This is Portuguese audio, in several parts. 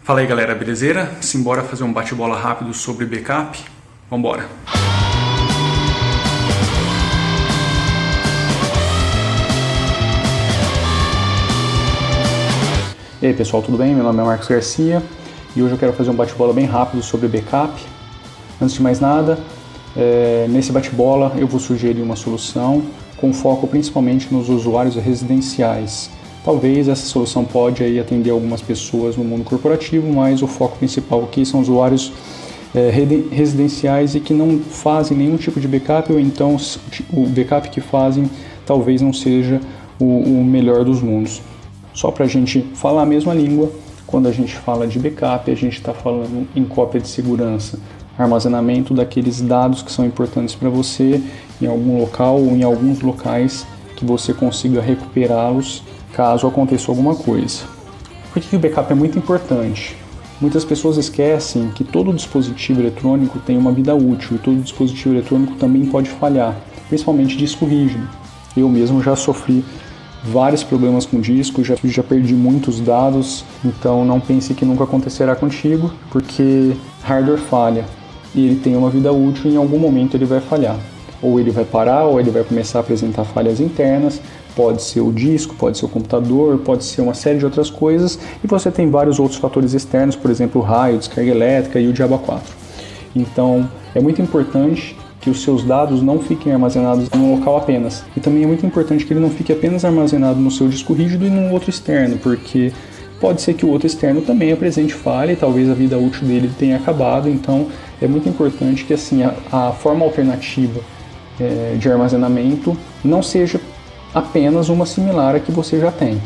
Fala aí galera, belezeira? Simbora fazer um bate-bola rápido sobre backup? Vambora! E aí pessoal, tudo bem? Meu nome é Marcos Garcia e hoje eu quero fazer um bate-bola bem rápido sobre backup. Antes de mais nada, nesse bate-bola eu vou sugerir uma solução com foco principalmente nos usuários residenciais. Talvez essa solução pode aí atender algumas pessoas no mundo corporativo, mas o foco principal aqui são usuários residenciais e que não fazem nenhum tipo de backup, ou então o backup que fazem talvez não seja o melhor dos mundos. Só para a gente falar a mesma língua, quando a gente fala de backup, a gente está falando em cópia de segurança, armazenamento daqueles dados que são importantes para você em algum local ou em alguns locais que você consiga recuperá-los caso aconteça alguma coisa. Por que o backup é muito importante? Muitas pessoas esquecem que todo dispositivo eletrônico tem uma vida útil e todo dispositivo eletrônico também pode falhar, principalmente disco rígido. Eu mesmo já sofri vários problemas com disco, já perdi muitos dados, então não pense que nunca acontecerá contigo, porque hardware falha e ele tem uma vida útil e em algum momento ele vai falhar. Ou ele vai parar, ou ele vai começar a apresentar falhas internas. Pode ser o disco, pode ser o computador, pode ser uma série de outras coisas, e você tem vários outros fatores externos, por exemplo, o raio, descarga elétrica e o diabo 4. Então, é muito importante que os seus dados não fiquem armazenados num local apenas. E também é muito importante que ele não fique apenas armazenado no seu disco rígido e num outro externo, porque pode ser que o outro externo também apresente falha e talvez a vida útil dele tenha acabado. Então, é muito importante que assim, a forma alternativa de armazenamento não seja apenas uma similar à que você já tem.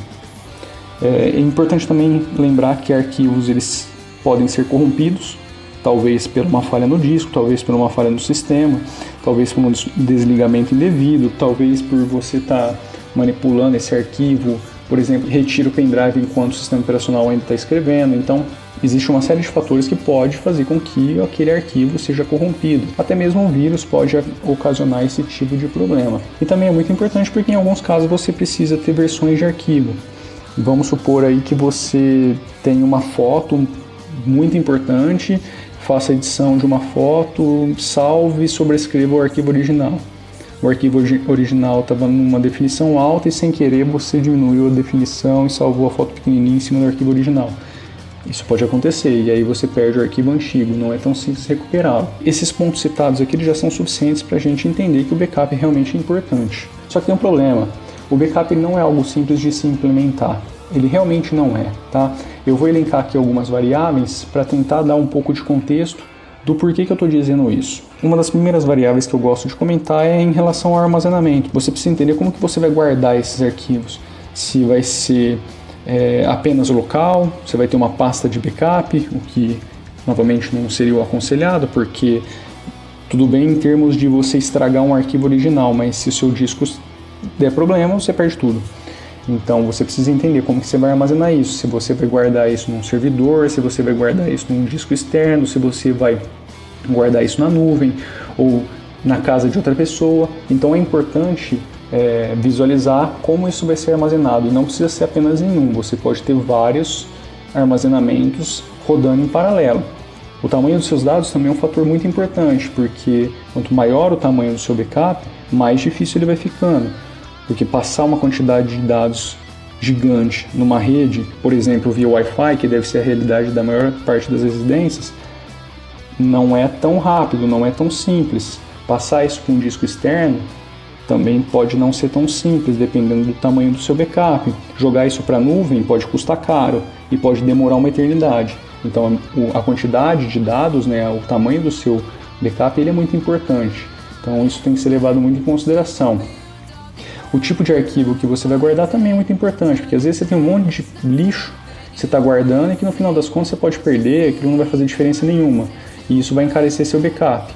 É importante também lembrar que arquivos eles podem ser corrompidos, talvez por uma falha no disco, talvez por uma falha no sistema, talvez por um desligamento indevido, talvez por você estar manipulando esse arquivo, por exemplo, retira o pendrive enquanto o sistema operacional ainda está escrevendo. Então, existe uma série de fatores que pode fazer com que aquele arquivo seja corrompido. Até mesmo um vírus pode ocasionar esse tipo de problema. E também é muito importante porque em alguns casos você precisa ter versões de arquivo. Vamos supor aí que você tem uma foto muito importante, faça a edição de uma foto, salve e sobrescreva o arquivo original. O arquivo original estava numa definição alta e sem querer você diminuiu a definição e salvou a foto pequenininha em cima do arquivo original. Isso pode acontecer e aí você perde o arquivo antigo, não é tão simples recuperá-lo. Esses pontos citados aqui já são suficientes para a gente entender que o backup é realmente importante. Só que tem um problema, o backup não é algo simples de se implementar. Ele realmente não é, tá? Eu vou elencar aqui algumas variáveis para tentar dar um pouco de contexto do porquê que eu estou dizendo isso. Uma das primeiras variáveis que eu gosto de comentar é em relação ao armazenamento. Você precisa entender como que você vai guardar esses arquivos. Se vai ser apenas local, você vai ter uma pasta de backup, o que novamente não seria o aconselhado, porque tudo bem em termos de você estragar um arquivo original, mas se o seu disco der problema, você perde tudo. Então você precisa entender como que você vai armazenar isso, se você vai guardar isso num servidor, se você vai guardar isso num disco externo, se você vai guardar isso na nuvem ou na casa de outra pessoa. Então é importante visualizar como isso vai ser armazenado e não precisa ser apenas em um, você pode ter vários armazenamentos rodando em paralelo. O tamanho dos seus dados também é um fator muito importante, porque quanto maior o tamanho do seu backup, mais difícil ele vai ficando. Porque passar uma quantidade de dados gigante numa rede, por exemplo, via Wi-Fi, que deve ser a realidade da maior parte das residências, não é tão rápido, não é tão simples. Passar isso para um disco externo também pode não ser tão simples, dependendo do tamanho do seu backup. Jogar isso para a nuvem pode custar caro e pode demorar uma eternidade. Então, a quantidade de dados, o tamanho do seu backup, ele é muito importante. Então, isso tem que ser levado muito em consideração. O tipo de arquivo que você vai guardar também é muito importante, porque às vezes você tem um monte de lixo que você está guardando e que no final das contas você pode perder, aquilo não vai fazer diferença nenhuma. E isso vai encarecer seu backup.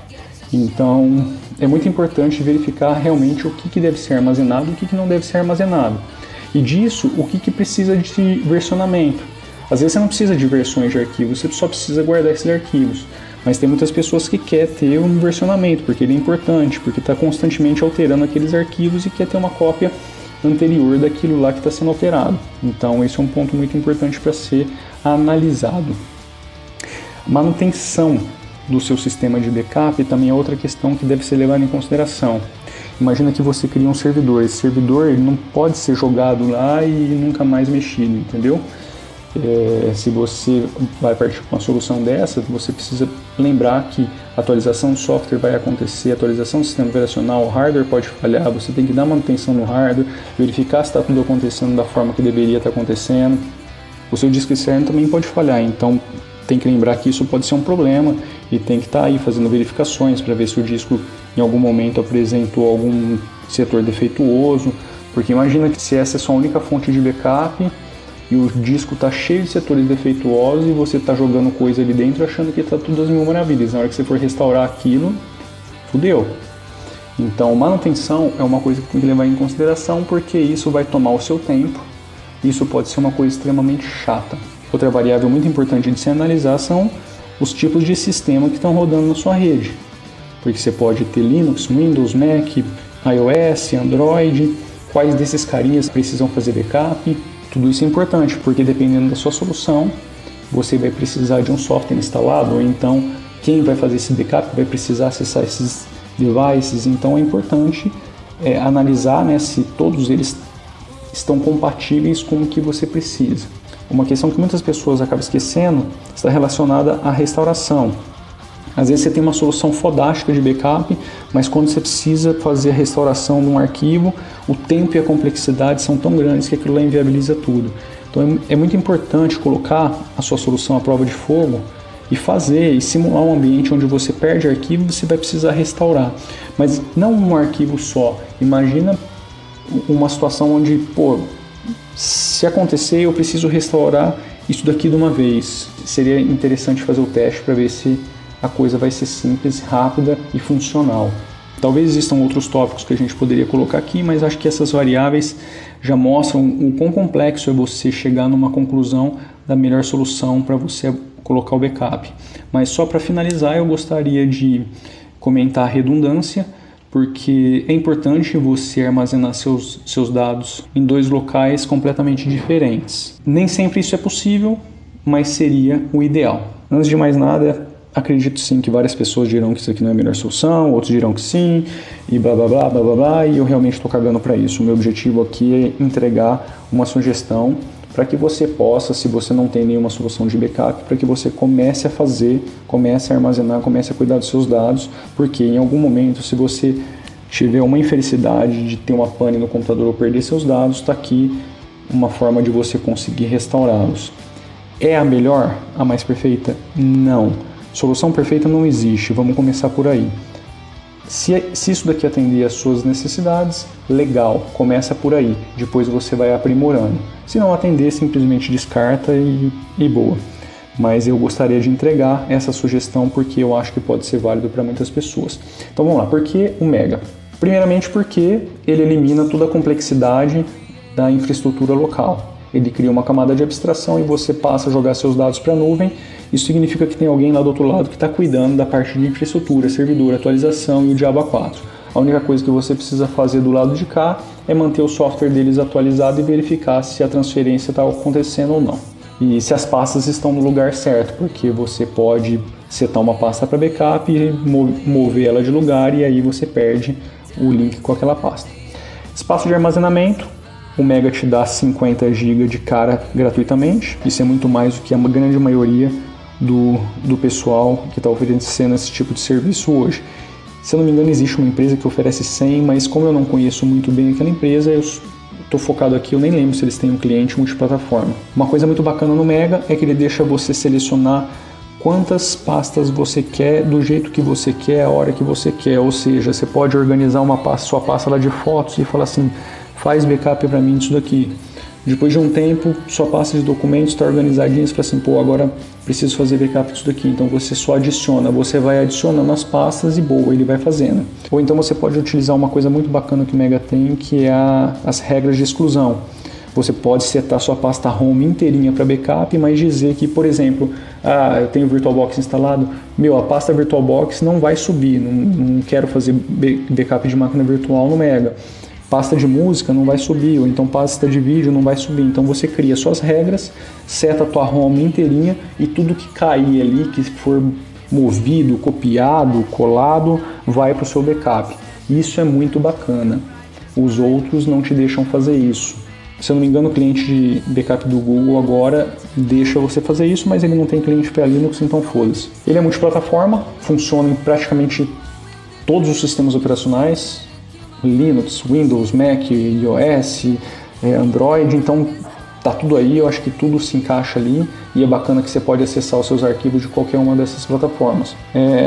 Então, é muito importante verificar realmente o que deve ser armazenado e o que não deve ser armazenado. E disso, o que precisa de versionamento. Às vezes você não precisa de versões de arquivos, você só precisa guardar esses arquivos. Mas tem muitas pessoas que querem ter um versionamento, porque ele é importante, porque está constantemente alterando aqueles arquivos e quer ter uma cópia anterior daquilo lá que está sendo alterado. Então esse é um ponto muito importante para ser analisado. Manutenção do seu sistema de backup também é outra questão que deve ser levada em consideração. Imagina que você cria um servidor, esse servidor ele não pode ser jogado lá e nunca mais mexido, entendeu? Se você vai partir para uma solução dessa, você precisa lembrar que a atualização do software vai acontecer, a atualização do sistema operacional, o hardware pode falhar, você tem que dar manutenção no hardware, verificar se está tudo acontecendo da forma que deveria estar acontecendo. O seu disco externo também pode falhar, então tem que lembrar que isso pode ser um problema e tem que estar aí fazendo verificações para ver se o disco em algum momento apresentou algum setor defeituoso, porque imagina que se essa é a sua única fonte de backup e o disco está cheio de setores defeituosos e você está jogando coisa ali dentro achando que está tudo às mil maravilhas. Na hora que você for restaurar aquilo, fudeu. Então, manutenção é uma coisa que tem que levar em consideração porque isso vai tomar o seu tempo. Isso pode ser uma coisa extremamente chata. Outra variável muito importante de se analisar são os tipos de sistema que estão rodando na sua rede. Porque você pode ter Linux, Windows, Mac, iOS, Android, quais desses carinhas precisam fazer backup. Tudo isso é importante, porque dependendo da sua solução, você vai precisar de um software instalado, ou então quem vai fazer esse backup vai precisar acessar esses devices. Então é importante analisar, né, se todos eles estão compatíveis com o que você precisa. Uma questão que muitas pessoas acabam esquecendo está relacionada à restauração. Às vezes você tem uma solução fodástica de backup, mas quando você precisa fazer a restauração de um arquivo, o tempo e a complexidade são tão grandes que aquilo lá inviabiliza tudo. Então é muito importante colocar a sua solução à prova de fogo e fazer e simular um ambiente onde você perde arquivo e você vai precisar restaurar. Mas não um arquivo só. Imagina uma situação onde, se acontecer eu preciso restaurar isso daqui de uma vez. Seria interessante fazer o teste para ver se a coisa vai ser simples, rápida e funcional. Talvez existam outros tópicos que a gente poderia colocar aqui, mas acho que essas variáveis já mostram o quão complexo é você chegar numa conclusão da melhor solução para você colocar o backup. Mas só para finalizar, eu gostaria de comentar a redundância, porque é importante você armazenar seus dados em dois locais completamente diferentes. Nem sempre isso é possível, mas seria o ideal. Antes de mais nada, acredito sim que várias pessoas dirão que isso aqui não é a melhor solução, outros dirão que sim, e blá blá blá blá blá blá, e eu realmente estou cagando para isso. O meu objetivo aqui é entregar uma sugestão para que você possa, se você não tem nenhuma solução de backup, para que você comece a fazer, comece a armazenar, comece a cuidar dos seus dados, porque em algum momento, se você tiver uma infelicidade de ter uma pane no computador ou perder seus dados, está aqui uma forma de você conseguir restaurá-los. É a melhor? A mais perfeita? Não. Solução perfeita não existe, vamos começar por aí. Se isso daqui atender às suas necessidades, legal, começa por aí, depois você vai aprimorando. Se não atender, simplesmente descarta e boa. Mas eu gostaria de entregar essa sugestão porque eu acho que pode ser válido para muitas pessoas. Então vamos lá, por que o Mega? Primeiramente porque ele elimina toda a complexidade da infraestrutura local. Ele cria uma camada de abstração e você passa a jogar seus dados para a nuvem. Isso significa que tem alguém lá do outro lado que está cuidando da parte de infraestrutura, servidor, atualização e o diabo A4. A única coisa que você precisa fazer do lado de cá é manter o software deles atualizado e verificar se a transferência está acontecendo ou não. E se as pastas estão no lugar certo, porque você pode setar uma pasta para backup e mover ela de lugar e aí você perde o link com aquela pasta. Espaço de armazenamento. O Mega te dá 50 GB de cara gratuitamente. Isso é muito mais do que a grande maioria do pessoal que está oferecendo esse tipo de serviço hoje. Se eu não me engano, existe uma empresa que oferece 100, mas como eu não conheço muito bem aquela empresa, eu estou focado aqui, eu nem lembro se eles têm um cliente multiplataforma. Uma coisa muito bacana no Mega é que ele deixa você selecionar quantas pastas você quer, do jeito que você quer, a hora que você quer. Ou seja, você pode organizar sua pasta lá de fotos e falar assim, faz backup para mim disso daqui. Depois de um tempo, sua pasta de documentos está organizadinha, você fala assim, agora preciso fazer backup disso daqui. Então você só adiciona, você vai adicionando as pastas e boa, ele vai fazendo. Ou então você pode utilizar uma coisa muito bacana que o Mega tem, que é as regras de exclusão. Você pode setar sua pasta home inteirinha para backup, mas dizer que, por exemplo, eu tenho o VirtualBox instalado, a pasta VirtualBox não vai subir, não quero fazer backup de máquina virtual no Mega. Pasta de música não vai subir, ou então pasta de vídeo não vai subir. Então você cria suas regras, seta a tua ROM inteirinha e tudo que cair ali, que for movido, copiado, colado, vai para o seu backup. Isso é muito bacana. Os outros não te deixam fazer isso. Se eu não me engano, o cliente de backup do Google agora deixa você fazer isso, mas ele não tem cliente para Linux, então foda-se. Ele é multiplataforma, funciona em praticamente todos os sistemas operacionais, Linux, Windows, Mac, iOS, Android, então tá tudo aí, eu acho que tudo se encaixa ali e é bacana que você pode acessar os seus arquivos de qualquer uma dessas plataformas.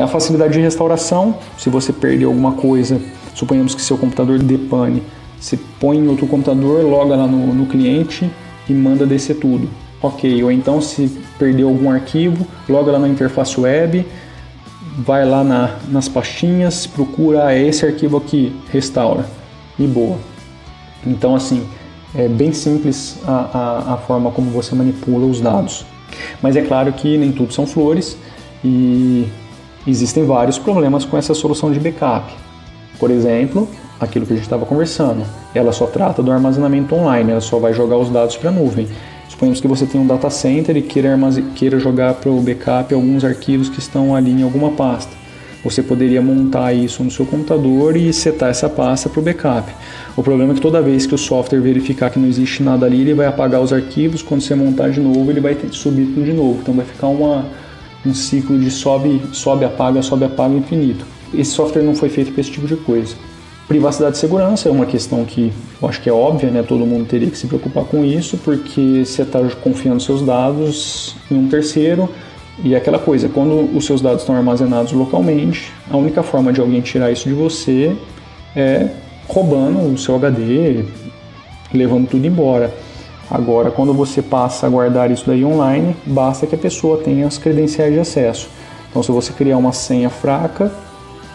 A facilidade de restauração, se você perder alguma coisa, suponhamos que seu computador depane, você põe em outro computador, loga lá no cliente e manda descer tudo. Ok, ou então se perdeu algum arquivo, loga lá na interface web, vai lá nas pastinhas, procura esse arquivo aqui, restaura e boa. Então assim, é bem simples a forma como você manipula os dados. Mas é claro que nem tudo são flores e existem vários problemas com essa solução de backup. Por exemplo, aquilo que a gente estava conversando, ela só trata do armazenamento online, ela só vai jogar os dados para a nuvem. Suponhamos que você tem um data center e queira jogar para o backup alguns arquivos que estão ali em alguma pasta. Você poderia montar isso no seu computador e setar essa pasta para o backup. O problema é que toda vez que o software verificar que não existe nada ali, ele vai apagar os arquivos, quando você montar de novo, ele vai ter que subir tudo de novo. Então vai ficar um ciclo de sobe, apaga infinito. Esse software não foi feito para esse tipo de coisa. Privacidade e segurança é uma questão que eu acho que é óbvia, né? Todo mundo teria que se preocupar com isso, porque você está confiando seus dados em um terceiro e aquela coisa, quando os seus dados estão armazenados localmente, a única forma de alguém tirar isso de você é roubando o seu HD, levando tudo embora. Agora, quando você passa a guardar isso daí online, basta que a pessoa tenha as credenciais de acesso. Então, se você criar uma senha fraca,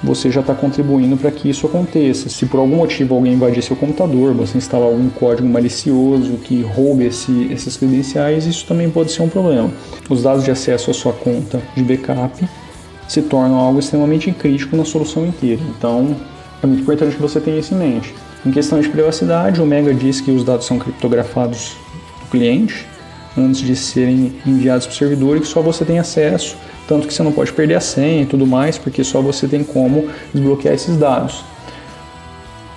você já está contribuindo para que isso aconteça. Se por algum motivo alguém invadir seu computador, você instalar algum código malicioso que roube essas credenciais, isso também pode ser um problema. Os dados de acesso à sua conta de backup se tornam algo extremamente crítico na solução inteira. Então, é muito importante que você tenha isso em mente. Em questão de privacidade, o Mega diz que os dados são criptografados do cliente antes de serem enviados para o servidor e que só você tem acesso, tanto que você não pode perder a senha e tudo mais, porque só você tem como desbloquear esses dados.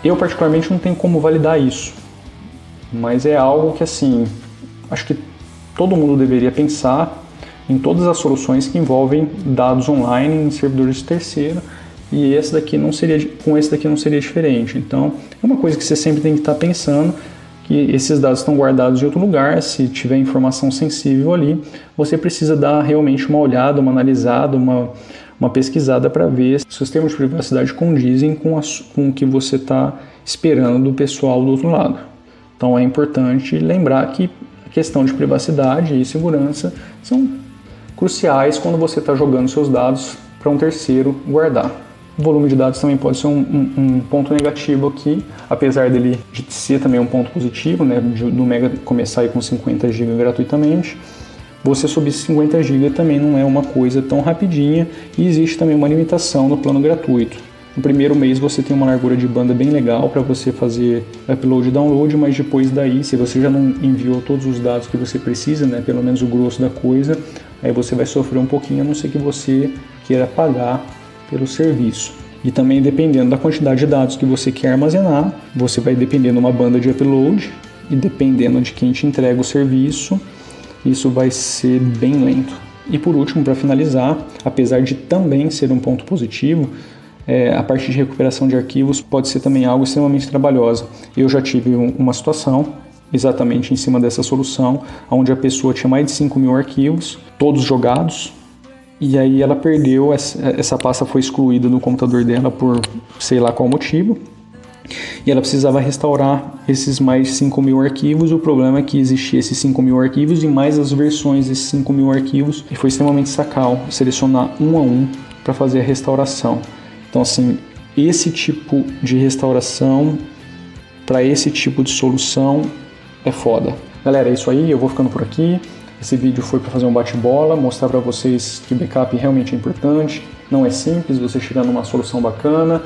Eu particularmente não tenho como validar isso, mas é algo que assim, acho que todo mundo deveria pensar em todas as soluções que envolvem dados online em servidores de terceiro, e com esse daqui não seria diferente. Então é uma coisa que você sempre tem que estar pensando, que esses dados estão guardados em outro lugar, se tiver informação sensível ali, você precisa dar realmente uma olhada, uma analisada, uma pesquisada para ver se os termos de privacidade condizem com o que você está esperando do pessoal do outro lado. Então é importante lembrar que a questão de privacidade e segurança são cruciais quando você está jogando seus dados para um terceiro guardar. O volume de dados também pode ser um ponto negativo aqui, apesar dele de ser também um ponto positivo, né, do Mega começar aí com 50 GB gratuitamente. Você subir 50 GB também não é uma coisa tão rapidinha e existe também uma limitação no plano gratuito. No primeiro mês você tem uma largura de banda bem legal para você fazer upload e download, mas depois daí, se você já não enviou todos os dados que você precisa, né, pelo menos o grosso da coisa, aí você vai sofrer um pouquinho, a não ser que você queira pagar pelo serviço. E também dependendo da quantidade de dados que você quer armazenar, você vai depender de uma banda de upload e dependendo de quem te entrega o serviço, isso vai ser bem lento. E por último, para finalizar, apesar de também ser um ponto positivo, a parte de recuperação de arquivos pode ser também algo extremamente trabalhosa. Eu já tive uma situação exatamente em cima dessa solução, onde a pessoa tinha mais de 5.000 arquivos, todos jogados, e aí ela perdeu, essa pasta foi excluída do computador dela por sei lá qual motivo, e ela precisava restaurar esses mais de 5.000 arquivos. O problema é que existia esses 5.000 arquivos e mais as versões desses 5.000 arquivos, e foi extremamente sacal selecionar um a um para fazer a restauração. Então assim, esse tipo de restauração para esse tipo de solução é foda. Galera, é isso aí, eu vou ficando por aqui. Esse vídeo foi para fazer um bate-bola, mostrar para vocês que backup realmente é importante, não é simples você chegar numa solução bacana.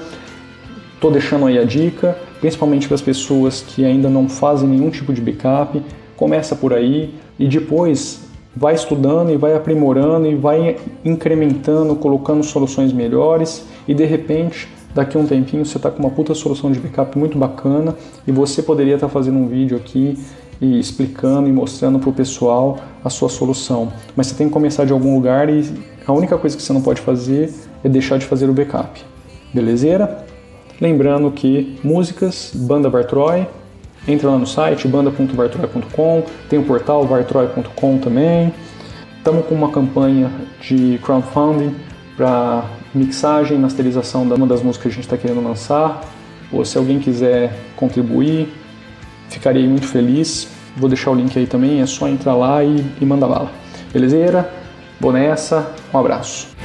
Tô deixando aí a dica, principalmente para as pessoas que ainda não fazem nenhum tipo de backup. Começa por aí e depois vai estudando e vai aprimorando e vai incrementando, colocando soluções melhores e de repente, daqui a um tempinho, você está com uma puta solução de backup muito bacana e você poderia estar fazendo um vídeo aqui e explicando e mostrando para o pessoal a sua solução. Mas você tem que começar de algum lugar e a única coisa que você não pode fazer é deixar de fazer o backup. Belezeira? Lembrando que músicas, Banda Vartroy, entra lá no site banda.vartroy.com, tem o portal vartroy.com também. Estamos com uma campanha de crowdfunding para mixagem e masterização de uma das músicas que a gente está querendo lançar. Ou se alguém quiser contribuir, ficaria muito feliz. Vou deixar o link aí também, é só entrar lá e mandar bala. Belezeira? Vou nessa, um abraço.